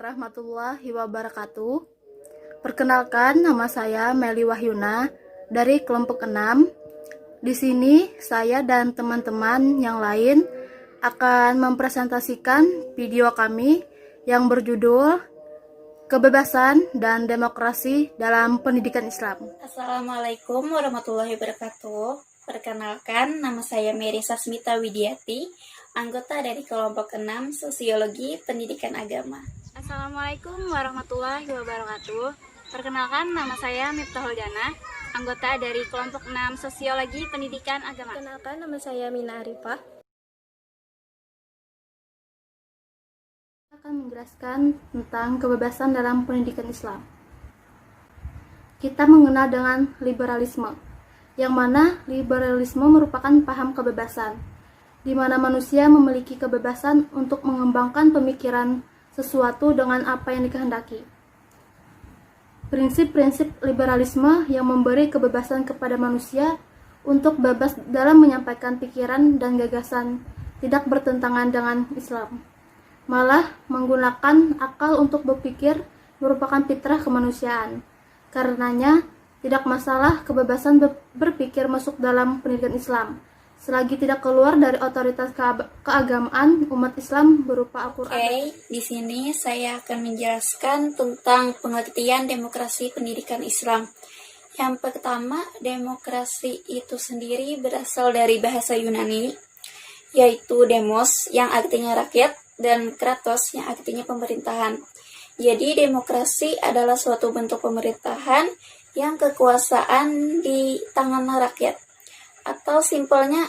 warahmatullahi wabarakatuh. Perkenalkan, nama saya Meli Wahyuna dari kelompok 6. Di sini saya dan teman-teman yang lain akan mempresentasikan video kami yang berjudul Kebebasan dan Demokrasi dalam Pendidikan Islam. Assalamualaikum warahmatullahi wabarakatuh. Perkenalkan, nama saya Mary Sasmita Widiati, anggota dari kelompok 6 Sosiologi Pendidikan Agama. Assalamualaikum warahmatullahi wabarakatuh. Perkenalkan, nama saya Miftahul Jana, anggota dari kelompok 6 Sosiologi Pendidikan Agama. Perkenalkan, nama saya Mina Arifah. Saya akan menjelaskan tentang kebebasan dalam pendidikan Islam. Kita mengenal dengan liberalisme, yang mana liberalisme merupakan paham kebebasan, di mana manusia memiliki kebebasan untuk mengembangkan pemikiran sesuatu dengan apa yang dikehendaki. Prinsip-prinsip liberalisme yang memberi kebebasan kepada manusia untuk bebas dalam menyampaikan pikiran dan gagasan tidak bertentangan dengan Islam. Malah menggunakan akal untuk berpikir merupakan fitrah kemanusiaan. Karenanya, tidak masalah kebebasan berpikir masuk dalam pendidikan Islam, selagi tidak keluar dari otoritas keagamaan umat Islam berupa Al-Quran. Oke, di sini saya akan menjelaskan tentang pengertian demokrasi pendidikan Islam. Yang pertama, demokrasi itu sendiri berasal dari bahasa Yunani, yaitu demos yang artinya rakyat dan kratos yang artinya pemerintahan. Jadi demokrasi adalah suatu bentuk pemerintahan yang kekuasaan di tangan rakyat. Atau simpelnya,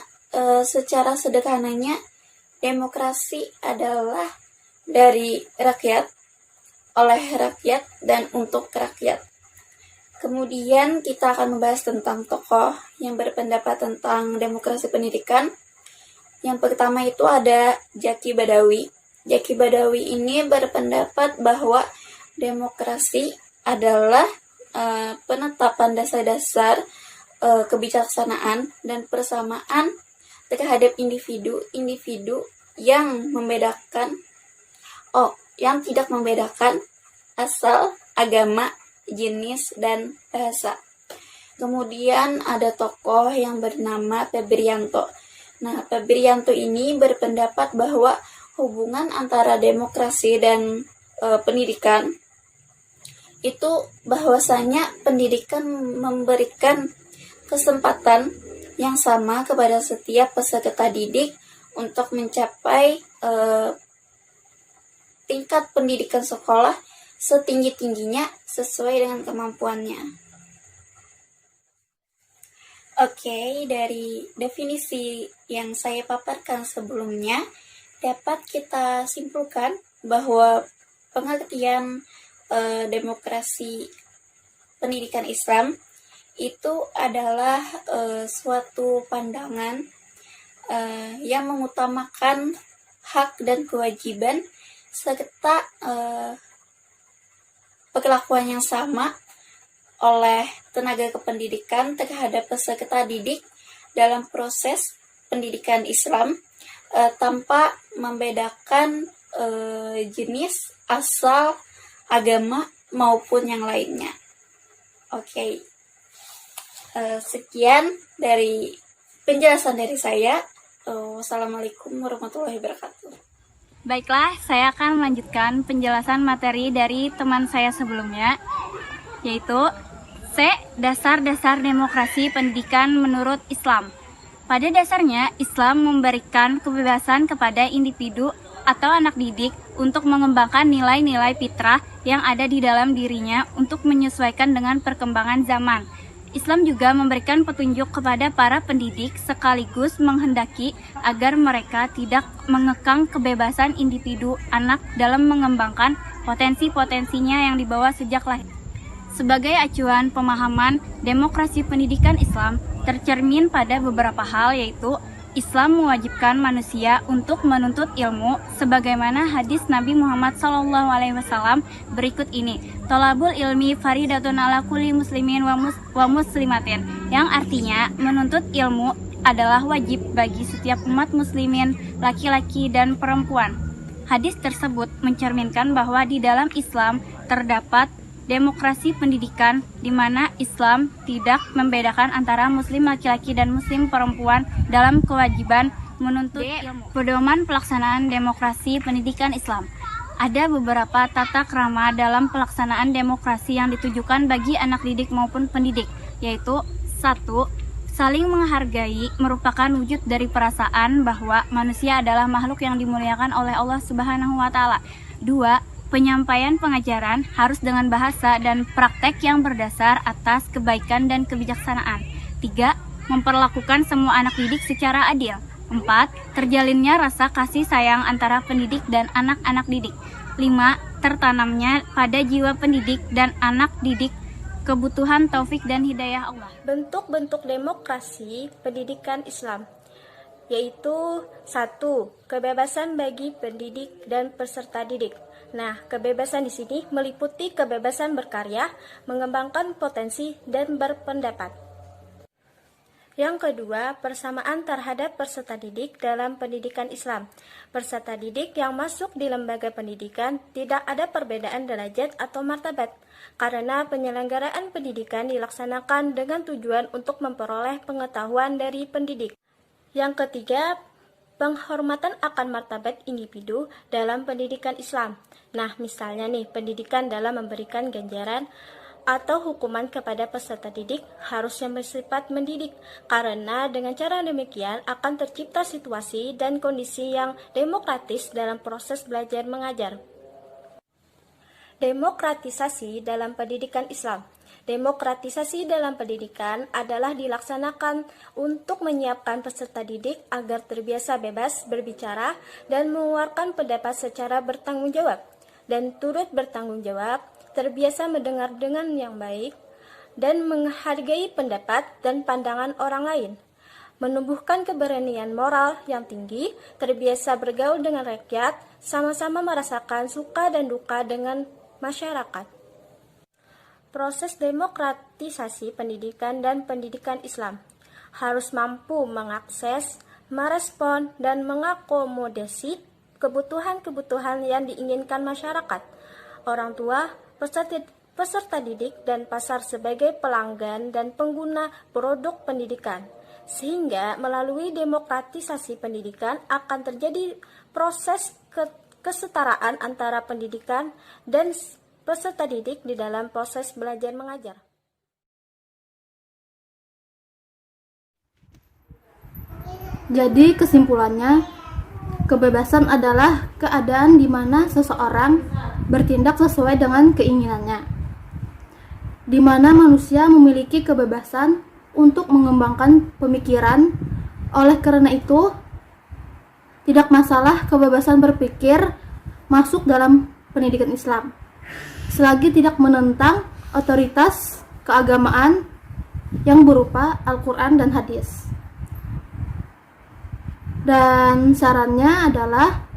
secara sederhananya, demokrasi adalah dari rakyat, oleh rakyat, dan untuk rakyat. Kemudian kita akan membahas tentang tokoh yang berpendapat tentang demokrasi pendidikan. Yang pertama itu ada Zaki Badawi. Zaki Badawi ini berpendapat bahwa demokrasi adalah penetapan dasar-dasar kebijaksanaan dan persamaan terhadap individu-individu yang tidak membedakan asal, agama, jenis, dan bahasa. Kemudian ada tokoh yang bernama Febrianto. Nah, Febrianto ini berpendapat bahwa hubungan antara demokrasi dan pendidikan itu bahwasanya pendidikan memberikan kesempatan yang sama kepada setiap peserta didik untuk mencapai tingkat pendidikan sekolah setinggi-tingginya sesuai dengan kemampuannya. Oke, dari definisi yang saya paparkan sebelumnya, dapat kita simpulkan bahwa pengertian demokrasi pendidikan Islam itu adalah suatu pandangan yang mengutamakan hak dan kewajiban serta perlakuan yang sama oleh tenaga kependidikan terhadap peserta didik dalam proses pendidikan Islam tanpa membedakan jenis, asal, agama maupun yang lainnya. Oke. Sekian dari penjelasan dari saya. Wassalamualaikum warahmatullahi wabarakatuh. Baiklah, saya akan melanjutkan penjelasan materi dari teman saya sebelumnya, yaitu C. Dasar-dasar demokrasi pendidikan menurut Islam. Pada dasarnya, Islam memberikan kebebasan kepada individu atau anak didik untuk mengembangkan nilai-nilai fitrah yang ada di dalam dirinya untuk menyesuaikan dengan perkembangan zaman. Islam juga memberikan petunjuk kepada para pendidik sekaligus menghendaki agar mereka tidak mengekang kebebasan individu anak dalam mengembangkan potensi-potensinya yang dibawa sejak lahir. Sebagai acuan pemahaman demokrasi pendidikan Islam tercermin pada beberapa hal, yaitu Islam mewajibkan manusia untuk menuntut ilmu sebagaimana hadis Nabi Muhammad SAW berikut ini. Thalabul ilmi faridatun ala kulli muslimin wa muslimatin, yang artinya menuntut ilmu adalah wajib bagi setiap umat muslimin, laki-laki dan perempuan. Hadis tersebut mencerminkan bahwa di dalam Islam terdapat demokrasi pendidikan di mana Islam tidak membedakan antara muslim laki-laki dan muslim perempuan dalam kewajiban menuntut ilmu. Pedoman pelaksanaan demokrasi pendidikan Islam. Ada beberapa tata krama dalam pelaksanaan demokrasi yang ditujukan bagi anak didik maupun pendidik, yaitu 1. Saling menghargai merupakan wujud dari perasaan bahwa manusia adalah makhluk yang dimuliakan oleh Allah Subhanahu wa taala. 2. Penyampaian pengajaran harus dengan bahasa dan praktek yang berdasar atas kebaikan dan kebijaksanaan. 3. Memperlakukan semua anak didik secara adil. 4. Terjalinnya rasa kasih sayang antara pendidik dan anak-anak didik. 5. Tertanamnya pada jiwa pendidik dan anak didik kebutuhan taufik dan hidayah Allah. Bentuk-bentuk demokrasi pendidikan Islam yaitu 1. Kebebasan bagi pendidik dan peserta didik. Nah, kebebasan di sini meliputi kebebasan berkarya, mengembangkan potensi, dan berpendapat. Yang kedua, persamaan terhadap peserta didik dalam pendidikan Islam. Peserta didik yang masuk di lembaga pendidikan tidak ada perbedaan derajat atau martabat, karena penyelenggaraan pendidikan dilaksanakan dengan tujuan untuk memperoleh pengetahuan dari pendidik. Yang ketiga, penghormatan akan martabat individu dalam pendidikan Islam. Nah, misalnya nih, pendidikan dalam memberikan ganjaran atau hukuman kepada peserta didik harusnya bersifat mendidik, karena dengan cara demikian akan tercipta situasi dan kondisi yang demokratis dalam proses belajar mengajar. Demokratisasi dalam pendidikan Islam. Demokratisasi dalam pendidikan adalah dilaksanakan untuk menyiapkan peserta didik agar terbiasa bebas berbicara dan mengeluarkan pendapat secara bertanggung jawab, dan turut bertanggung jawab, terbiasa mendengar dengan yang baik, dan menghargai pendapat dan pandangan orang lain, menumbuhkan keberanian moral yang tinggi, terbiasa bergaul dengan rakyat, sama-sama merasakan suka dan duka dengan masyarakat. Proses demokratisasi pendidikan dan pendidikan Islam harus mampu mengakses, merespon, dan mengakomodasi kebutuhan-kebutuhan yang diinginkan masyarakat, orang tua, peserta didik, dan pasar sebagai pelanggan dan pengguna produk pendidikan. Sehingga melalui demokratisasi pendidikan akan terjadi proses kesetaraan antara pendidikan dan peserta didik di dalam proses belajar mengajar. Jadi kesimpulannya, kebebasan adalah keadaan di mana seseorang bertindak sesuai dengan keinginannya, di mana manusia memiliki kebebasan untuk mengembangkan pemikiran. Oleh karena itu, tidak masalah kebebasan berpikir masuk dalam pendidikan Islam, selagi tidak menentang otoritas keagamaan yang berupa Al-Quran dan hadis. Dan sarannya adalah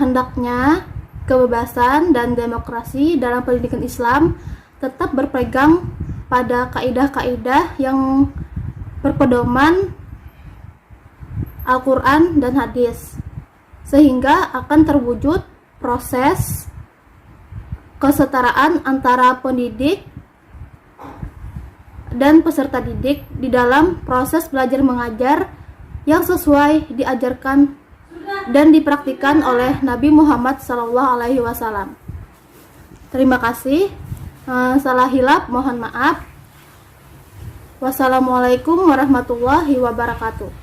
hendaknya kebebasan dan demokrasi dalam pendidikan Islam tetap berpegang pada kaidah-kaidah yang berpedoman Al-Quran dan hadis, sehingga akan terwujud proses kesetaraan antara pendidik dan peserta didik di dalam proses belajar mengajar yang sesuai diajarkan dan dipraktikkan oleh Nabi Muhammad SAW. Terima kasih. Salah hilap mohon maaf. Wassalamualaikum warahmatullahi wabarakatuh.